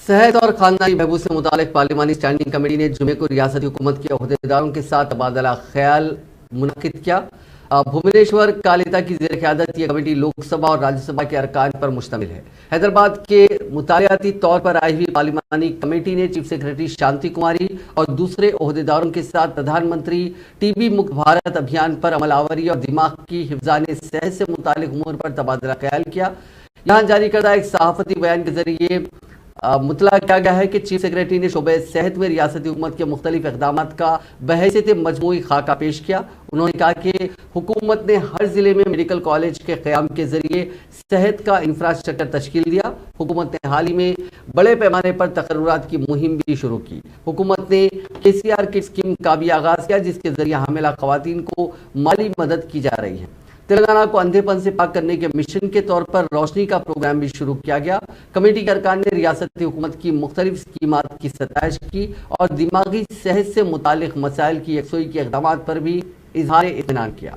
صحت اور خاندانی بہبود سے متعلق پارلیمانی اسٹینڈنگ کمیٹی نے جمعے کو ریاستی حکومت کے عہدیداروں کے ساتھ تبادلہ خیال منعقد کیا۔ بھونیشور کالیتا کی زیر قیادت یہ کمیٹی لوک سبھا اور راجیہ سبھا کے ارکان پر مشتمل ہے۔ حیدرآباد کے مطالعاتی طور پر آئی ہوئی پارلیمانی کمیٹی نے چیف سیکرٹری شانتی کماری اور دوسرے عہدیداروں کے ساتھ پردھان منتری ٹی بی مکت بھارت ابھیان پر عمل آوری اور دماغ کی حفظان صحت سے متعلق امور پر تبادلہ خیال کیا۔ یہاں جاری کردہ ایک صحافتی بیان کے ذریعے مطلع کیا گیا ہے کہ چیف سیکرٹری نے شعبہ صحت میں ریاستی حکومت کے مختلف اقدامات کا بحیثیت مجموعی خاکہ پیش کیا۔ انہوں نے کہا کہ حکومت نے ہر ضلع میں میڈیکل کالج کے قیام کے ذریعے صحت کا انفراسٹرکچر تشکیل دیا۔ حکومت نے حال ہی میں بڑے پیمانے پر تقررات کی مہم بھی شروع کی۔ حکومت نے KCR کٹ اسکیم کا بھی آغاز کیا، جس کے ذریعے حاملہ خواتین کو مالی مدد کی جا رہی ہے۔ تلنگانہ کو اندھے پن سے پاک کرنے کے مشن کے طور پر روشنی کا پروگرام بھی شروع کیا گیا۔ کمیٹی کے ارکان نے ریاستی حکومت کی مختلف اسکیمات کی ستائش کی اور دماغی صحت سے متعلق مسائل کی یکسوئی کے اقدامات پر بھی اظہار اطمینان کیا۔